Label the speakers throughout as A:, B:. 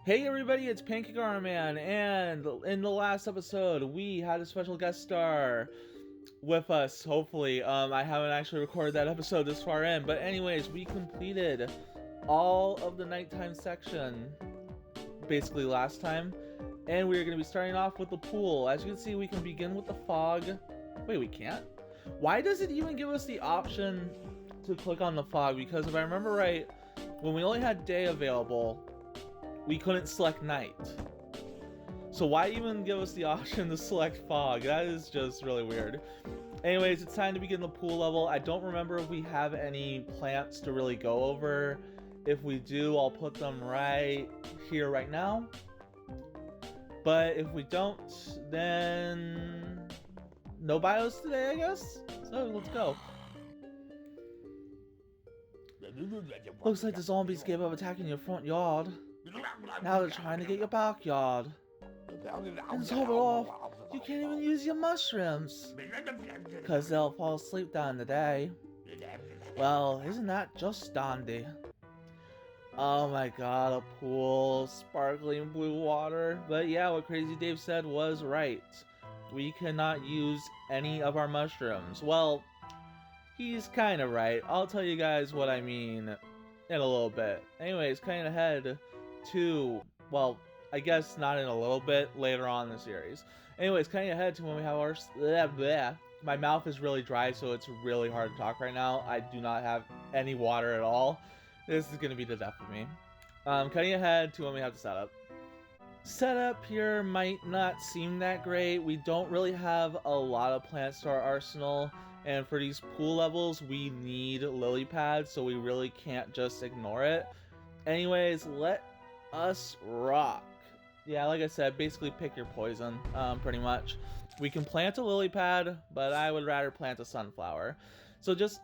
A: Hey everybody, it's Pancake Arm Man, and in the last episode, we had a special guest star with us, hopefully. I haven't actually recorded that episode this far in, but anyways, we completed all of the nighttime section, basically last time, and we're going to be starting off with the pool. As you can see, we can begin with the fog. Wait, we can't? Why does it even give us the option to click on the fog? Because if I remember right, when we only had day available, we couldn't select night. So why even give us the option to select fog? That is just really weird. Anyways, it's time to begin the pool level. I don't remember if we have any plants to really go over. If we do, I'll put them right here right now. But if we don't, then no bios today, I guess? So let's go. Looks like the zombies gave up attacking your front yard. Now they're trying to get your backyard. And top it off, you can't even use your mushrooms, because they'll fall asleep during the day. Well, isn't that just dandy? Oh my god, a pool, sparkling blue water. But yeah, what Crazy Dave said was right. We cannot use any of our mushrooms. Well, he's kind of right. I'll tell you guys what I mean in a little bit. Anyways, cutting ahead to, well, I guess not in a little bit, later on in the series. Anyways, cutting ahead to when we have our... Blah, blah. My mouth is really dry, so it's really hard to talk right now. I do not have any water at all. This is going to be the death of me. Cutting ahead to when we have the setup. Setup here might not seem that great. We don't really have a lot of plants to our arsenal. And for these pool levels, we need lily pads, so we really can't just ignore it. Anyways, let us rock. Yeah, like I said, basically pick your poison, pretty much. We can plant a lily pad, but I would rather plant a sunflower. So just,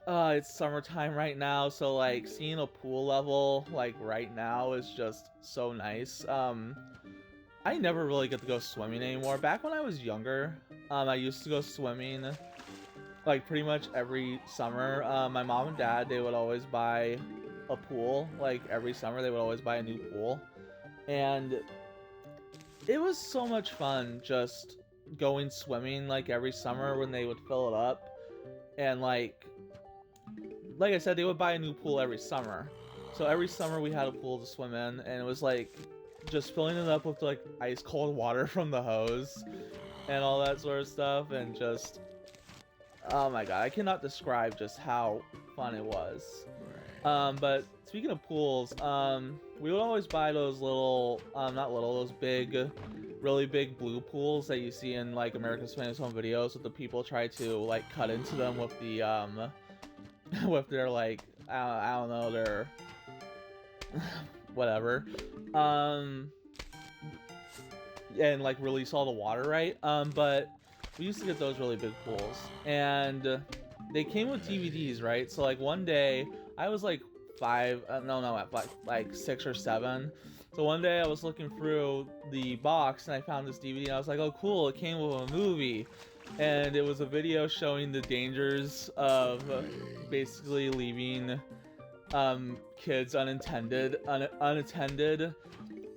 A: it's summertime right now, so like seeing a pool level like right now is just so nice. I never really get to go swimming anymore. Back when I was younger, I used to go swimming like pretty much every summer. My mom and dad, they would always buy a pool. Like every summer they would always buy a new pool, and it was so much fun just going swimming like every summer when they would fill it up. And like I said, they would buy a new pool every summer, so every summer we had a pool to swim in, and it was like just filling it up with like ice cold water from the hose and all that sort of stuff. And just, oh my god, I cannot describe just how fun it was. But speaking of pools, we would always buy those little, those big, really big blue pools that you see in like America's Funniest Home Videos, with the people try to like cut into them with the, with their like, I don't know, their, whatever, and like release all the water, right? But we used to get those really big pools, and they came with DVDs, right? So like one day I was like like 6 or 7. So one day I was looking through the box and I found this DVD and I was like, oh cool, it came with a movie. And it was a video showing the dangers of basically leaving kids unattended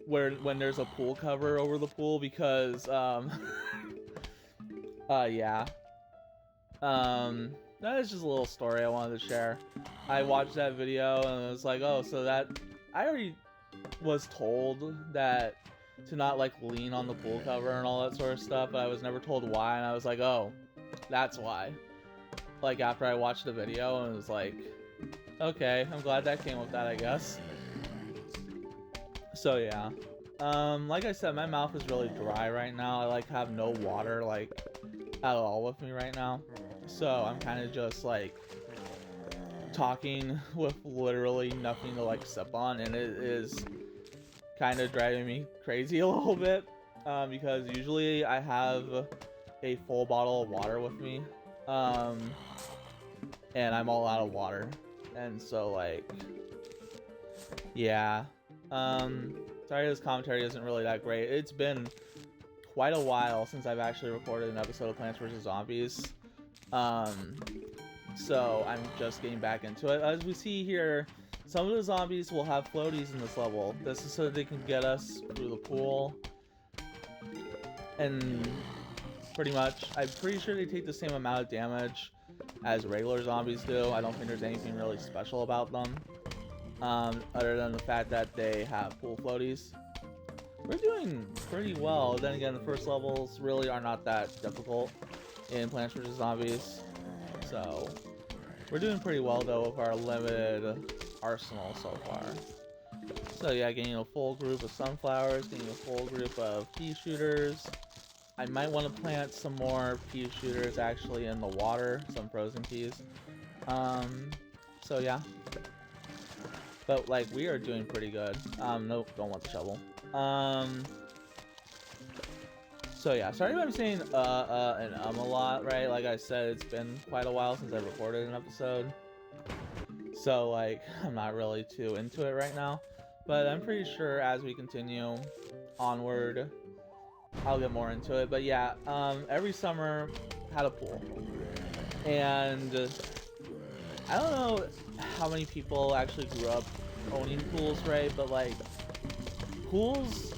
A: when there's a pool cover over the pool, because yeah. That is just a little story I wanted to share. I watched that video and it was like, oh, so that I already was told that to not like lean on the pool cover and all that sort of stuff, but I was never told why, and I was like, oh, that's why. Like after I watched the video, and it was like, okay, I'm glad that came with that, I guess. So yeah. Like I said, my mouth is really dry right now. I like have no water like at all with me right now. So I'm kind of just like talking with literally nothing to like sip on, and it is kind of driving me crazy a little bit, because usually I have a full bottle of water with me, and I'm all out of water, and so like, yeah, sorry this commentary isn't really that great. It's been quite a while since I've actually recorded an episode of Plants vs. Zombies. So I'm just getting back into it. As we see here, Some of the zombies will have floaties in this level. This is so that they can get us through the pool. And pretty much, I'm pretty sure they take the same amount of damage as regular zombies do. I don't think there's anything really special about them. Other than the fact that they have pool floaties. We're doing pretty well. Then again, the first levels really are not that difficult in Plants vs. Zombies. So, we're doing pretty well though with our limited arsenal so far. So yeah, getting a full group of sunflowers, getting a full group of pea shooters. I might want to plant some more pea shooters actually in the water, some frozen peas. So yeah. But like, we are doing pretty good. Nope, don't want the shovel. So yeah, sorry if I'm saying and a lot, right? Like I said, it's been quite a while since I recorded an episode. So like, I'm not really too into it right now. But I'm pretty sure as we continue onward, I'll get more into it. But yeah, every summer had a pool. And I don't know how many people actually grew up owning pools, right? But like, pools,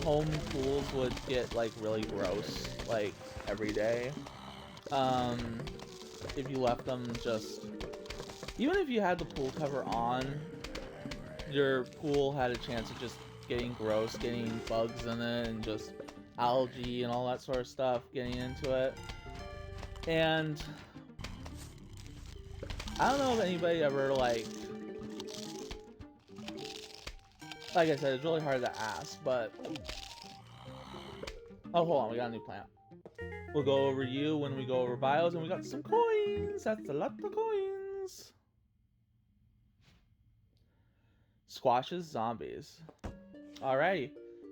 A: home pools would get like really gross like every day. If you left them just, even if you had the pool cover on, your pool had a chance of just getting gross, getting bugs in it, and just algae and all that sort of stuff getting into it. And I don't know if anybody ever like I said, it's really hard to ask, but oh, hold on, we got a new plant. We'll go over you when we go over bios, and we got some coins. That's a lot of coins. Squashes zombies. Alrighty,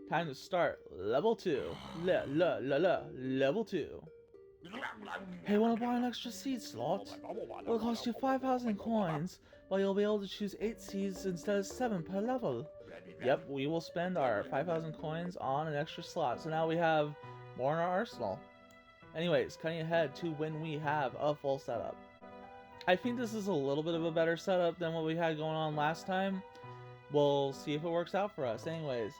A: time to start level 2. Level 2. Hey, wanna buy an extra seed slot? It'll cost you 5,000 coins, but you'll be able to choose 8 seeds instead of 7 per level. Yep, we will spend our 5,000 coins on an extra slot, so now we have more in our arsenal. Anyways, cutting ahead to when we have a full setup. I think this is a little bit of a better setup than what we had going on last time. We'll see if it works out for us. Anyways,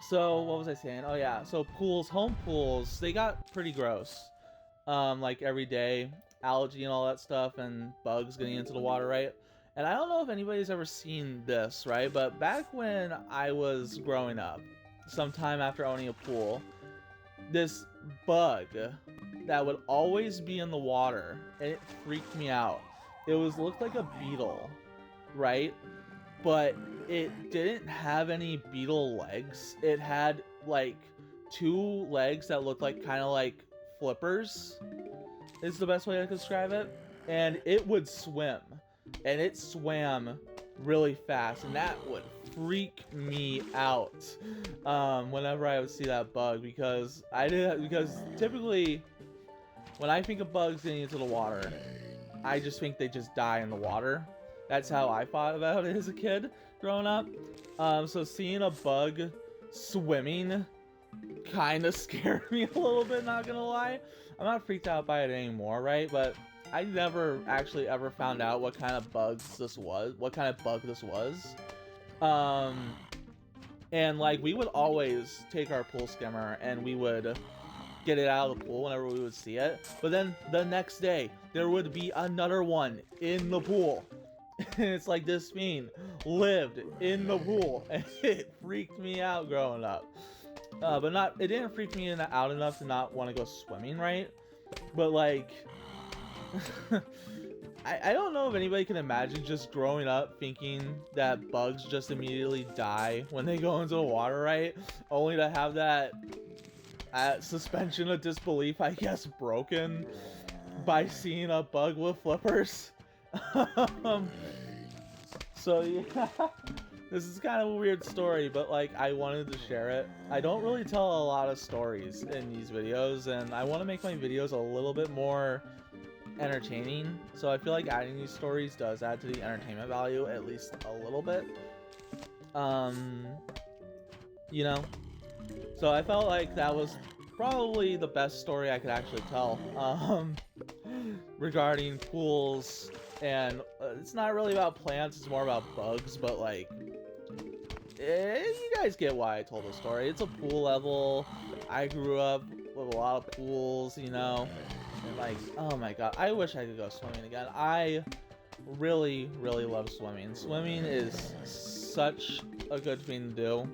A: so what was I saying? Oh yeah, so pools, home pools, they got pretty gross. Like every day, algae and all that stuff, and bugs getting into the water, right? And I don't know if anybody's ever seen this, right? But back when I was growing up, sometime after owning a pool, this bug that would always be in the water, and it freaked me out. It looked like a beetle, right? But it didn't have any beetle legs. It had like 2 legs that looked like kind of like flippers, is the best way I could describe it. And it would swim, and it swam really fast, and that would freak me out whenever I would see that bug, because typically when I think of bugs getting into the water, I just think they just die in the water. That's how I thought about it as a kid growing up. So seeing a bug swimming kind of scared me a little bit, not gonna lie. I'm not freaked out by it anymore, right? But I never actually ever found out what kind of bug this was. And like, we would always take our pool skimmer and we would get it out of the pool whenever we would see it. But then the next day, there would be another one in the pool. And it's like, this fiend lived in the pool, and it freaked me out growing up. But it didn't freak me out enough to not want to go swimming, right? But like, I don't know if anybody can imagine just growing up thinking that bugs just immediately die when they go into the water, right? Only to have that suspension of disbelief, I guess, broken by seeing a bug with flippers. So yeah, this is kind of a weird story, but like, I wanted to share it. I don't really tell a lot of stories in these videos, and I want to make my videos a little bit more entertaining, so I feel like adding these stories does add to the entertainment value at least a little bit. You know, so I felt like that was probably the best story I could actually tell regarding pools and it's not really about plants, it's more about bugs, but like, you guys get why I told the story. It's a pool level. I grew up with a lot of pools, you know, and like, oh my god, I wish I could go swimming again. I really, really love swimming. Swimming is such a good thing to do.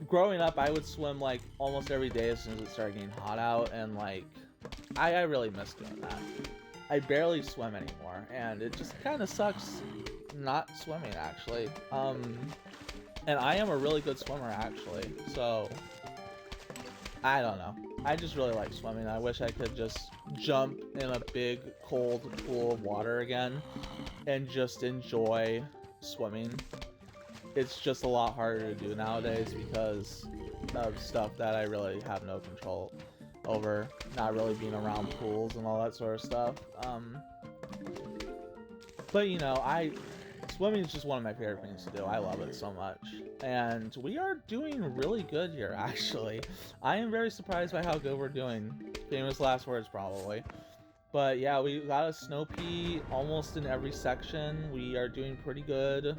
A: Growing up, I would swim like almost every day as soon as it started getting hot out, and like, I really miss doing that. I barely swim anymore, and it just kind of sucks not swimming, actually. And I am a really good swimmer, actually, so I don't know. I just really like swimming. I wish I could just jump in a big, cold pool of water again and just enjoy swimming. It's just a lot harder to do nowadays because of stuff that I really have no control over, not really being around pools and all that sort of stuff. But you know, swimming is just one of my favorite things to do. I love it so much. And we are doing really good here, actually. I am very surprised by how good we're doing. Famous last words, probably. But yeah, we got a snow pea almost in every section. We are doing pretty good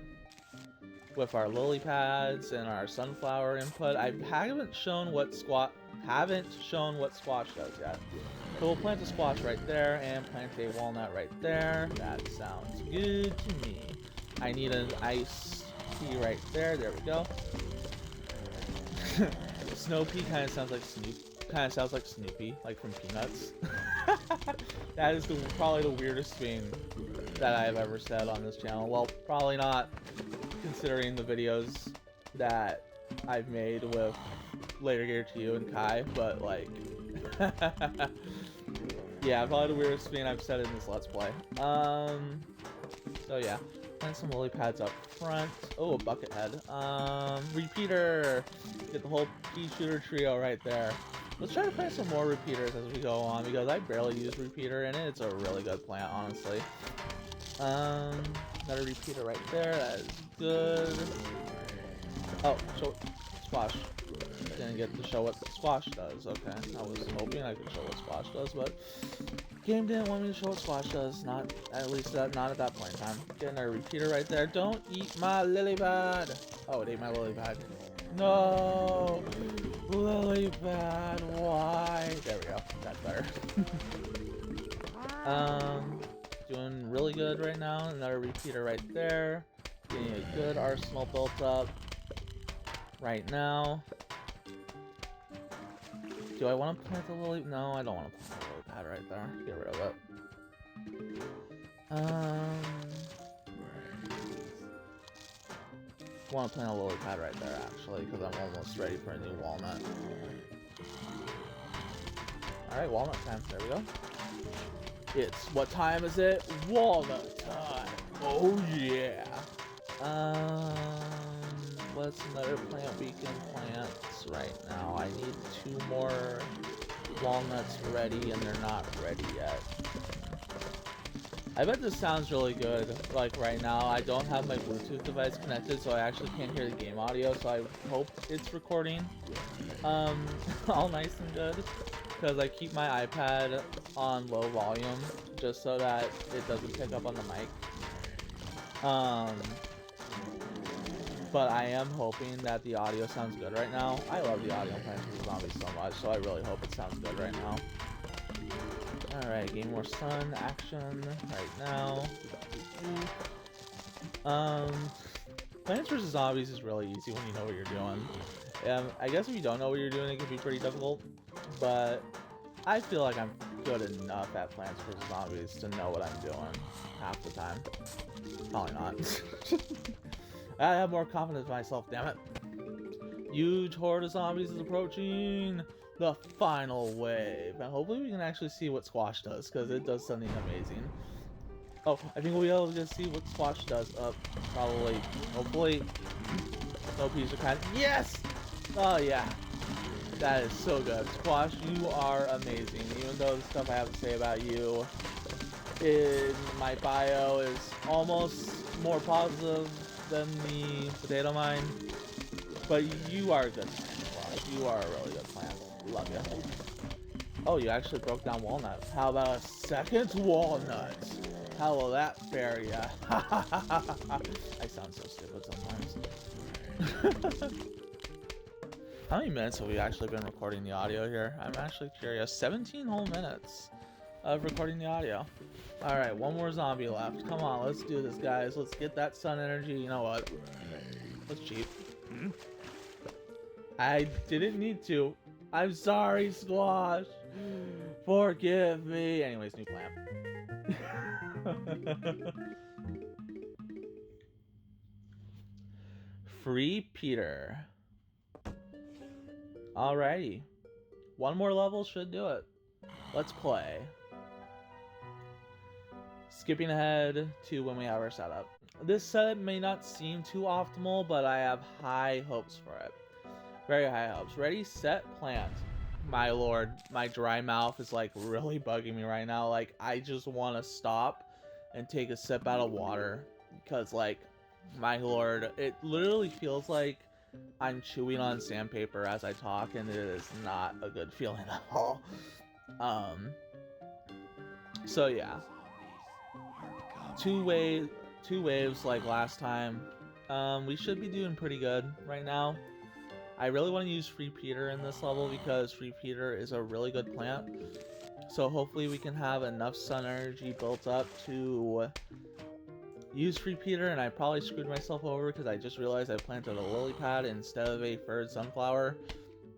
A: with our lily pads and our sunflower input. I haven't shown what squash does yet. So we'll plant a squash right there and plant a walnut right there. That sounds good to me. I need an ice tea right there. There we go. Snow pea kind of sounds like Snoopy, like from Peanuts. That is probably the weirdest thing that I have ever said on this channel. Well, probably not, considering the videos that I've made with Later Gear to You and Kai, but like, yeah, probably the weirdest thing I've said in this Let's Play. So yeah, plant some lily pads up front. Oh, a bucket head. Repeater. Get the whole pea shooter trio right there. Let's try to plant some more repeaters as we go on, because I barely use repeater in it. It's a really good plant, honestly. Another repeater right there. That is good. Oh, so squash. Didn't get to show what squash does. Okay, I was hoping I could show what squash does, but game didn't want me to show what squash does. Not at at that point in time. Getting a repeater right there. Don't eat my lily pad. Oh, it ate my lily pad. No, lily pad. Why? There we go. That's better. Doing really good right now. Another repeater right there. Getting a good arsenal built up right now. Do I want to plant the lily? No, I don't want to plant the lily pad right there. Get rid of it. I want to plant a lily pad right there, actually, because I'm almost ready for a new walnut. Alright, walnut time. There we go. It's, what time is it? Walnut time. Oh, yeah. What's another plant we can plant right now? I need 2 more walnuts ready, and they're not ready yet. I bet this sounds really good. Like right now, I don't have my Bluetooth device connected, so I actually can't hear the game audio, so I hope it's recording all nice and good, because I keep my iPad on low volume just so that it doesn't pick up on the mic. But I am hoping that the audio sounds good right now. I love the audio in Plants vs. Zombies so much, so I really hope it sounds good right now. Alright, Game More Sun action right now. Plants vs. Zombies is really easy when you know what you're doing. I guess if you don't know what you're doing, it can be pretty difficult, but I feel like I'm good enough at Plants vs. Zombies to know what I'm doing half the time. Probably not. I have more confidence in myself, damn it. Huge horde of zombies is approaching the final wave. And hopefully we can actually see what squash does, because it does something amazing. Oh, I think we'll be able to see what squash does. Probably, hopefully. No piece of kind. Yes! Oh yeah. That is so good. Squash, you are amazing. Even though the stuff I have to say about you in my bio is almost more positive than the potato mine, but you are a good plant, Squash. You are a really good plant. Love you. Oh, you actually broke down walnut. How about a second walnut? How will that fare ya? I sound so stupid sometimes. How many minutes have we actually been recording the audio here? I'm actually curious. 17 whole minutes of recording the audio. Alright, one more zombie left. Come on, let's do this, guys. Let's get that sun energy. You know what? Let's cheat. I didn't need to. I'm sorry, Squash. Forgive me. Anyways, new plan. Free Peter. Alrighty. One more level should do it. Let's play. Skipping ahead to when we have our setup. This setup may not seem too optimal, but I have high hopes for it. Very high hopes. Ready, set, plant. My lord, my dry mouth is like really bugging me right now. Like, I just want to stop and take a sip out of water. Because, like, my lord, it literally feels like I'm chewing on sandpaper as I talk, and it is not a good feeling at all. So yeah. Two waves like last time. We should be doing pretty good right now. I really want to use Free Peter in this level because Free Peter is a really good plant. So hopefully we can have enough sun energy built up to use Free Peter, and I probably screwed myself over because I just realized I planted a lily pad instead of a furred sunflower,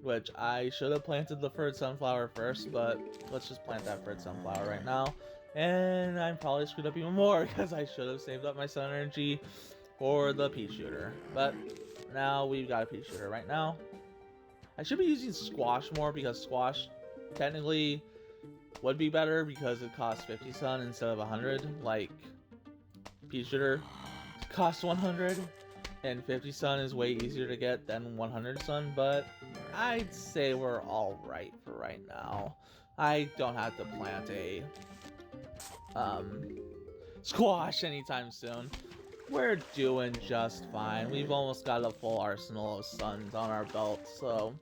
A: which I should have planted the furred sunflower first, but let's just plant that furred sunflower right now. And I'm probably screwed up even more because I should have saved up my sun energy for the pea shooter. But now we've got a pea shooter right now. I should be using squash more because squash technically would be better because it costs 50 sun instead of 100. Like, pea shooter costs 100 and 50 sun is way easier to get than 100 sun, but I'd say we're all right for right now. I don't have to plant a squash anytime soon. We're doing just fine. We've almost got a full arsenal of suns on our belt, so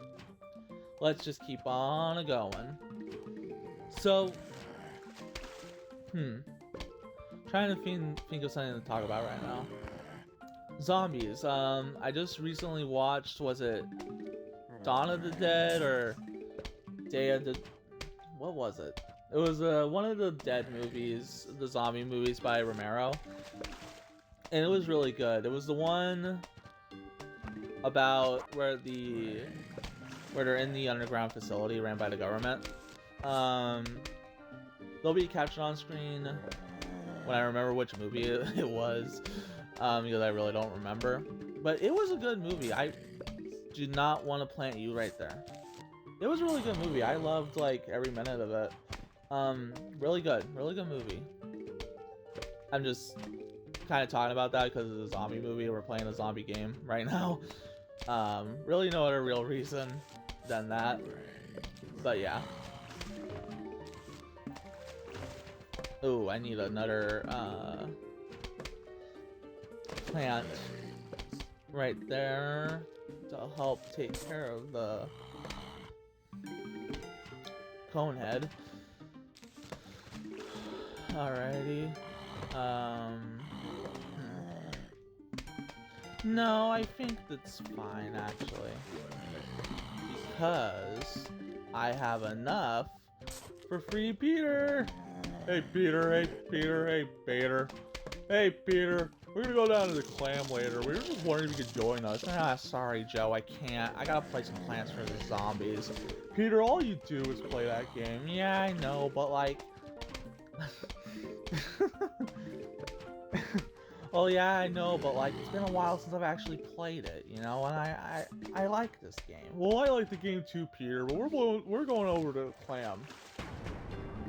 A: let's just keep on going. So, trying to think of something to talk about right now. Zombies. I just recently watched, was it Dawn of the Dead or Day of the... What was it? It was one of the Dead movies, the zombie movies by Romero. And it was really good. It was the one about where they're in the underground facility ran by the government. There'll be a caption on screen when I remember which movie it was, because I really don't remember. But it was a good movie. I do not want to plant you right there. It was a really good movie. I loved like every minute of it. Really good movie. I'm just kind of talking about that because it's a zombie movie. We're playing a zombie game right now. Really no other real reason than that. But yeah. Ooh, I need another plant right there to help take care of the cone head. Alrighty. No, I think that's fine actually, because I have enough for Free Peter. Hey Peter, hey Peter, hey Peter. Hey Peter, we're gonna go down to the clam later. We were just wondering if you could join us. Ah, sorry Joe, I can't. I gotta play some plants for the zombies. Peter, all you do is play that game. Yeah, I know, but like... Well, yeah, I know, but like, it's been a while since I've actually played it, you know, and I like this game. Well, I like the game too, Peter, but we're going over to Clam.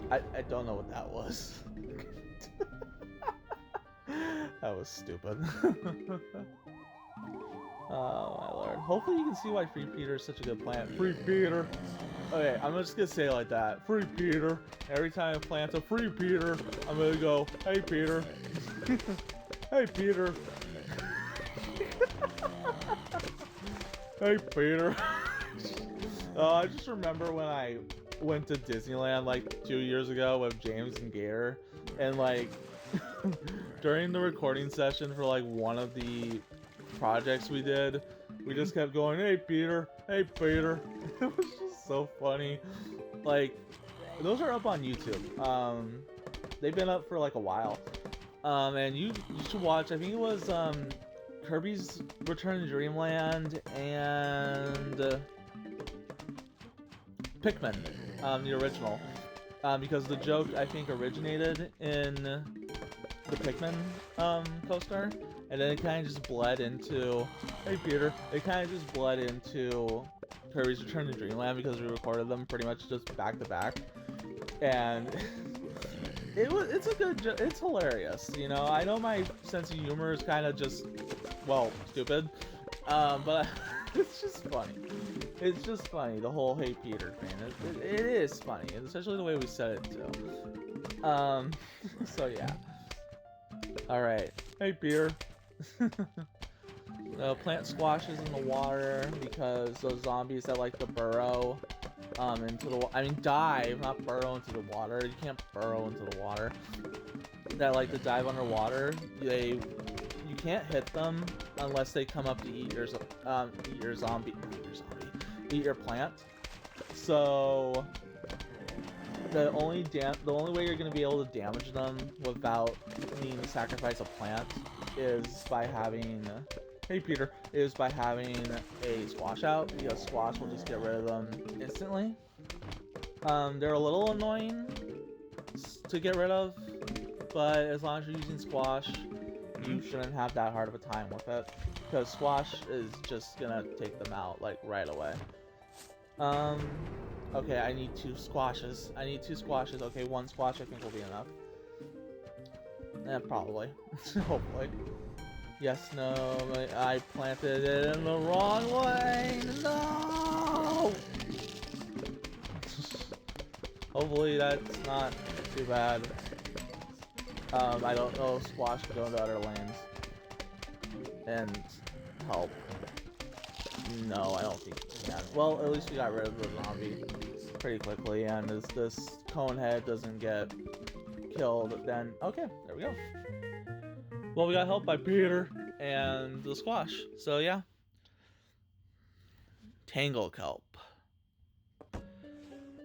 A: I don't know what that was. That was stupid. Oh my lord. Hopefully you can see why Free Peter is such a good plant. Free Peter. Okay, I'm just gonna say it like that. Free Peter. Every time I plant a Free Peter, I'm gonna go, hey Peter. Hey Peter. Hey Peter. I just remember when I went to Disneyland like 2 years ago with James and Gator, and like During the recording session for like one of the projects we did, we just kept going, hey Peter, hey Peter. It was just so funny. Like, those are up on YouTube. They've been up for like a while. And you should watch, I think it was Kirby's Return to Dreamland and Pikmin, the original. Because the joke, I think, originated in the Pikmin coaster, and then it kind of just bled into, hey Peter, it kind of just bled into Kirby's Return to Dreamland because we recorded them pretty much just back to back, and it's hilarious, you know. I know my sense of humor is kind of just, well, stupid, but it's just funny. It's just funny, the whole hey Peter thing. It is funny, especially the way we said it too. So yeah. Alright. Hey Peter. Plant squashes in the water because those zombies that like to burrow into the dive, not burrow into the water. You can't burrow into the water. That like to dive underwater, you can't hit them unless they come up to eat your plant. So the only way you're gonna be able to damage them without needing to sacrifice a plant is by having a squash out, because squash will just get rid of them instantly. They're a little annoying to get rid of, but as long as you're using squash, you shouldn't have that hard of a time with it, because squash is just gonna take them out like right away. Okay, I need 2 squashes. Okay, 1 squash I think will be enough. Probably. Hopefully. Yes, no, I planted it in the wrong way. No! Hopefully that's not too bad. I don't know if squash can go into other lanes and help. No, I don't think we can. Well, at least we got rid of the zombie pretty quickly, and as this cone head doesn't get killed, then okay, there we go. Well, we got help by Peter and the squash, so yeah. Tangle Kelp.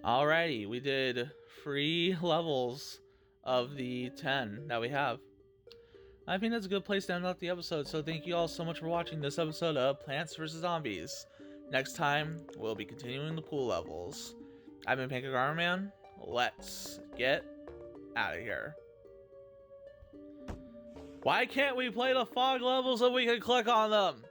A: Alrighty, we did 3 levels of the 10 that we have. I think that's a good place to end out the episode, so thank you all so much for watching this episode of Plants vs. Zombies. Next time, we'll be continuing the pool levels. I've been Pancake Armor Man. Let's get out of here. Why can't we play the fog levels so we can click on them?